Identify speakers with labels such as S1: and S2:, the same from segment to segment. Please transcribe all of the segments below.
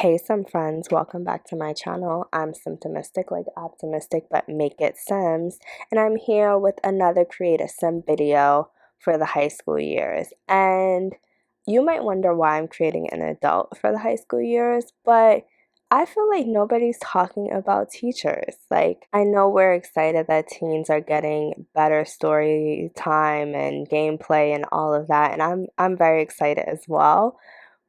S1: Hey, some friends, welcome back to my channel. I'm Symptomistic, like optimistic, but make it Sims, and I'm here with another Create a Sim video for the high school years. And you might wonder why I'm creating an adult for the high school years, but I feel like nobody's talking about teachers. Like, I know we're excited that teens are getting better story time and gameplay and all of that, and I'm very excited as well.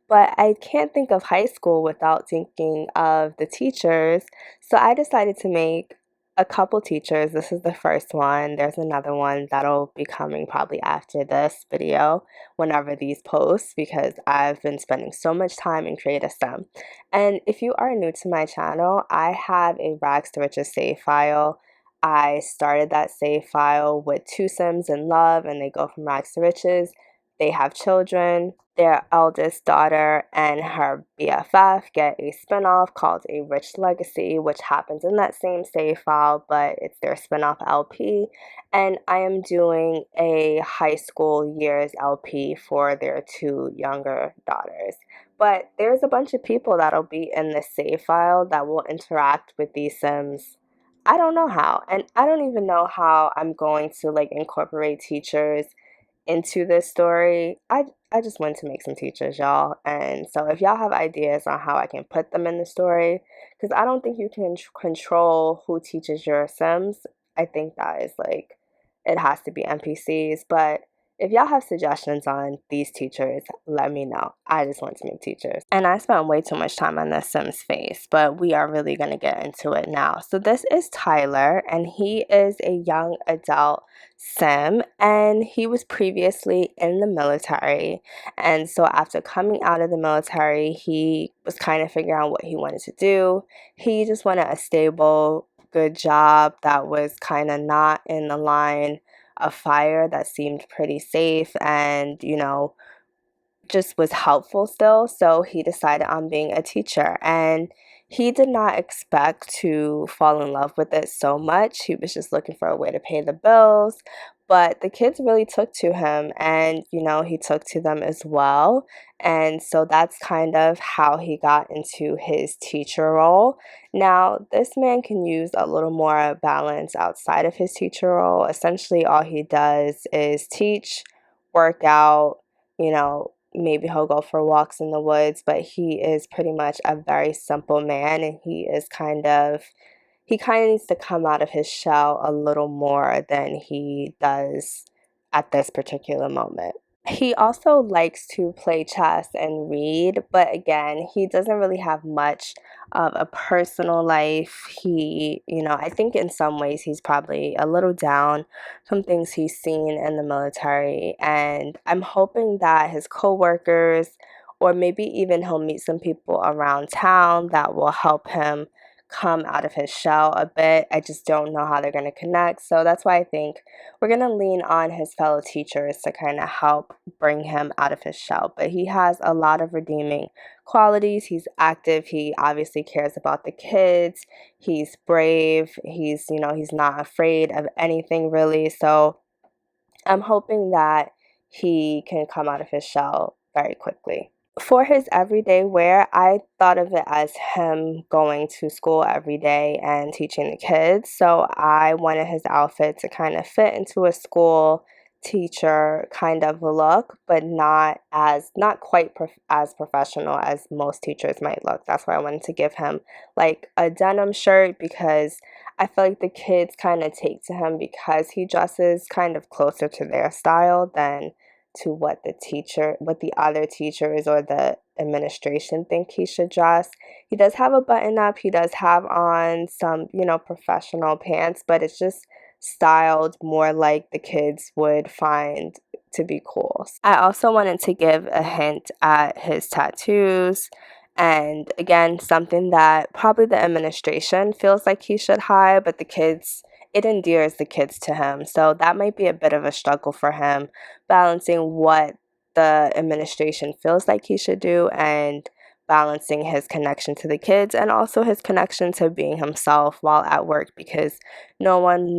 S1: But I can't think of high school without thinking of the teachers. So I decided to make a couple teachers. This is the first one. There's another one that'll be coming probably after this video, whenever these posts, because I've been spending so much time in Create a Sim. And if you are new to my channel, I have a Rags to Riches save file. I started that save file with two Sims in love, and they go from rags to riches. They have children. Their eldest daughter and her BFF get a spinoff called A Rich Legacy, which happens in that same save file, but it's their spinoff LP. And I am doing a high school years LP for their two younger daughters. But there's a bunch of people that'll be in this save file that will interact with these Sims. I don't know how, and I don't even know how I'm going to incorporate teachers into this story. I just went to make some teachers, y'all. And so if y'all have ideas on how I can put them in the story, because I don't think you can control who teaches your Sims. I think that is it has to be NPCs. But if y'all have suggestions on these teachers, let me know. I just want to make teachers. And I spent way too much time on the Sims face, but we are really going to get into it now. So this is Tyler, and he is a young adult Sim, and he was previously in the military. And so after coming out of the military, he was kind of figuring out what he wanted to do. He just wanted a stable, good job that was kind of not in the line of fire, that seemed pretty safe and, just was helpful still. So he decided on being a teacher, and he did not expect to fall in love with it so much. He was just looking for a way to pay the bills. But the kids really took to him, and he took to them as well. And so that's kind of how he got into his teacher role. Now, this man can use a little more balance outside of his teacher role. Essentially, all he does is teach, work out, maybe he'll go for walks in the woods, but he is pretty much a very simple man, and he kind of needs to come out of his shell a little more than he does at this particular moment. He also likes to play chess and read, but again, he doesn't really have much of a personal life. I think in some ways he's probably a little down from things he's seen in the military, and I'm hoping that his coworkers, or maybe even he'll meet some people around town that will help him come out of his shell a bit. I just don't know how they're going to connect. So that's why I think we're going to lean on his fellow teachers to kind of help bring him out of his shell. But he has a lot of redeeming qualities. He's active. He obviously cares about the kids. He's brave. He's not afraid of anything really. So I'm hoping that he can come out of his shell very quickly. For his everyday wear, I thought of it as him going to school every day and teaching the kids. So I wanted his outfit to kind of fit into a school teacher kind of look, but not quite as professional as most teachers might look. That's why I wanted to give him like a denim shirt, because I feel like the kids kind of take to him because he dresses kind of closer to their style than to what the other teachers or the administration think he should dress. He does have a button up. He does have on some, professional pants, but it's just styled more like the kids would find to be cool. I also wanted to give a hint at his tattoos. And again, something that probably the administration feels like he should hide, but it endears the kids to him. So that might be a bit of a struggle for him, balancing what the administration feels like he should do and balancing his connection to the kids and also his connection to being himself while at work, because no one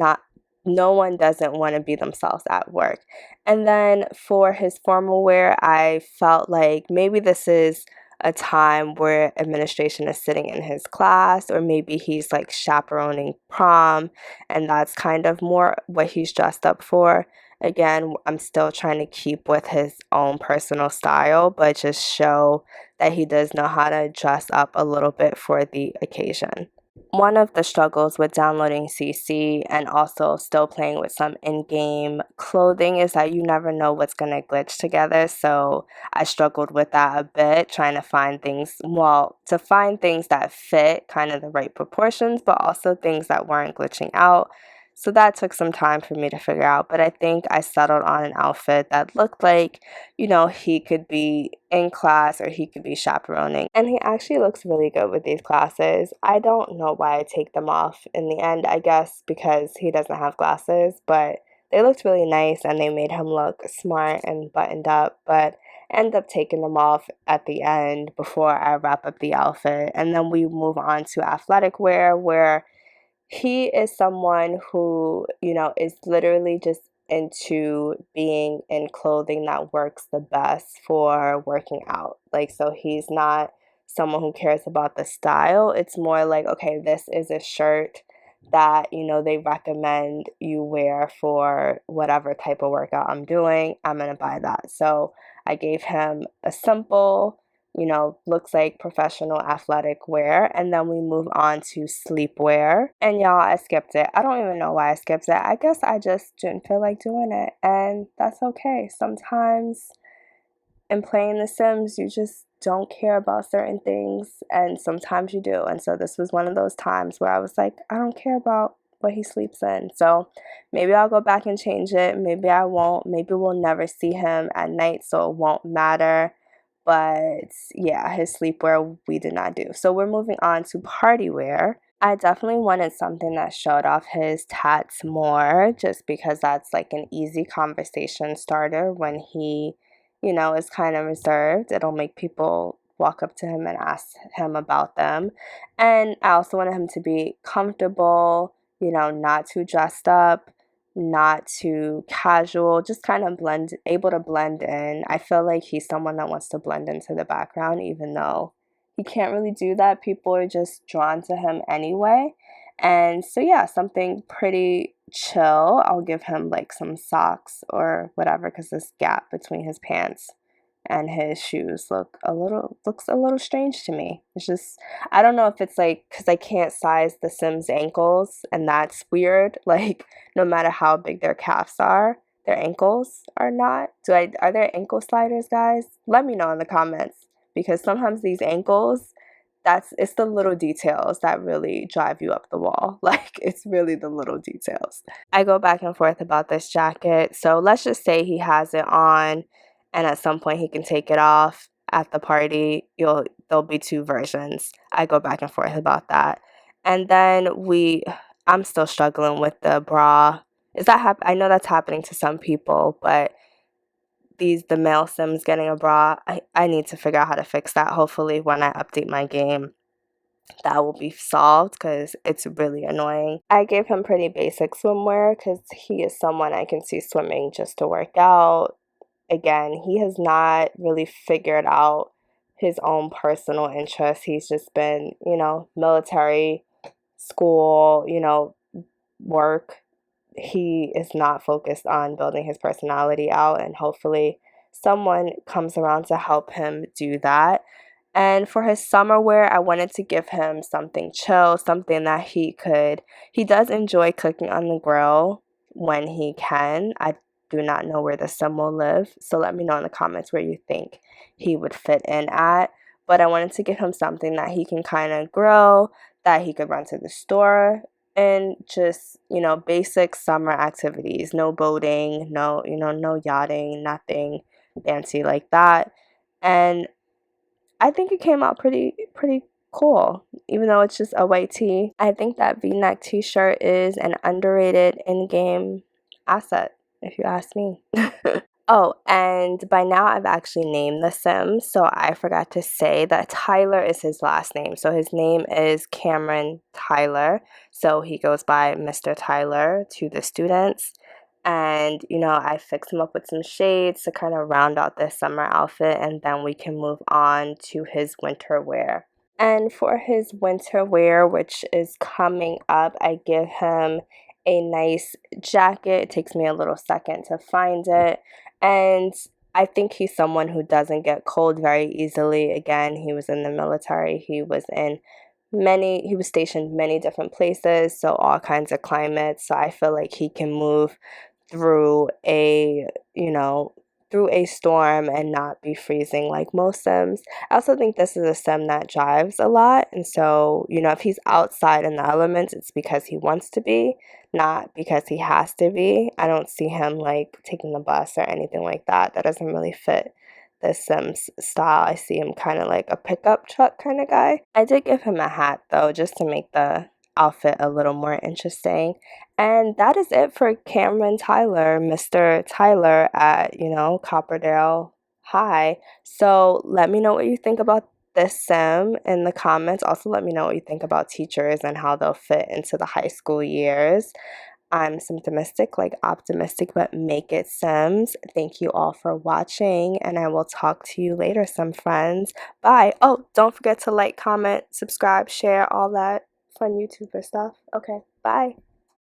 S1: doesn't want to be themselves at work. And then for his formal wear, I felt like maybe this is a time where administration is sitting in his class, or maybe he's like chaperoning prom, and that's kind of more what he's dressed up for. Again, I'm still trying to keep with his own personal style, but just show that he does know how to dress up a little bit for the occasion. One of the struggles with downloading CC and also still playing with some in-game clothing is that you never know what's going to glitch together. So I struggled with that a bit, trying to find things, well, to find things that fit kind of the right proportions, but also things that weren't glitching out. So that took some time for me to figure out, but I think I settled on an outfit that looked like, he could be in class or he could be chaperoning. And he actually looks really good with these glasses. I don't know why I take them off in the end, I guess because he doesn't have glasses, but they looked really nice and they made him look smart and buttoned up, but I end up taking them off at the end before I wrap up the outfit. And then we move on to athletic wear, where he is someone who, is literally just into being in clothing that works the best for working out. Like, so he's not someone who cares about the style. It's more like, okay, this is a shirt that, they recommend you wear for whatever type of workout I'm doing. I'm going to buy that. So I gave him a simple, looks like professional athletic wear. And then we move on to sleepwear. And y'all, I skipped it. I don't even know why I skipped it. I guess I just didn't feel like doing it. And that's okay. Sometimes in playing The Sims, you just don't care about certain things. And sometimes you do. And so this was one of those times where I was like, I don't care about what he sleeps in. So maybe I'll go back and change it. Maybe I won't. Maybe we'll never see him at night, so it won't matter. But yeah, his sleepwear we did not do. So we're moving on to party wear. I definitely wanted something that showed off his tats more, just because that's like an easy conversation starter when he, is kind of reserved. It'll make people walk up to him and ask him about them. And I also wanted him to be comfortable, not too dressed up, not too casual, just kind of able to blend in. I feel like he's someone that wants to blend into the background, even though he can't really do that. People are just drawn to him anyway. And so, yeah, something pretty chill. I'll give him like some socks or whatever, because this gap between his pants and his shoes looks a little strange to me. It's just, I don't know if it's like because I can't size the Sims ankles, and that's weird. Like, no matter how big their calves are, their ankles are not. Are there ankle sliders, guys? Let me know in the comments, because sometimes these ankles, it's the little details that really drive you up the wall. Like, it's really the little details. I go back and forth about this jacket. So let's just say he has it on, and at some point he can take it off at the party. There'll be two versions. I go back and forth about that. And then I'm still struggling with the bra. I know that's happening to some people, but the male Sims getting a bra, I need to figure out how to fix that. Hopefully when I update my game, that will be solved, because it's really annoying. I gave him pretty basic swimwear because he is someone I can see swimming just to work out. Again, he has not really figured out his own personal interests. He's just been, military, school, work. He is not focused on building his personality out, and hopefully someone comes around to help him do that. And for his summer wear, I wanted to give him something chill, something that he does enjoy cooking on the grill when he can. I do not know where the Sim will live, so let me know in the comments where you think he would fit in at. But I wanted to give him something that he can kind of grill, that he could run to the store, and just, basic summer activities. No boating, no yachting, nothing fancy like that. And I think it came out pretty cool, even though it's just a white tee. I think that V-neck t-shirt is an underrated in-game asset, if you ask me. Oh, and by now I've actually named the Sims, so I forgot to say that Tyler is his last name. So his name is Cameron Tyler, so he goes by Mr. Tyler to the students. And, I fix him up with some shades to kind of round out this summer outfit, and then we can move on to his winter wear. And for his winter wear, which is coming up, I give him a nice jacket. It takes me a little second to find it. And I think he's someone who doesn't get cold very easily. Again, he was in the military. He was stationed many different places, so all kinds of climates. So I feel like he can move through you know, through a storm and not be freezing like most Sims. I also think this is a Sim that drives a lot. And so, if he's outside in the elements, it's because he wants to be, not because he has to be. I don't see him like taking the bus or anything like that. That doesn't really fit the Sims style. I see him kind of like a pickup truck kind of guy. I did give him a hat though, just to make the outfit a little more interesting. And that is it for Cameron Tyler, Mr. Tyler at, Copperdale High. So let me know what you think about this sim in the comments. Also, let me know what you think about teachers and how they'll fit into the high school years. I'm Symptomistic, like optimistic, but make it Sims. Thank you all for watching, and I will talk to you later, some friends. Bye. Oh, don't forget to like, comment, subscribe, share, all that fun YouTuber stuff. Okay, bye.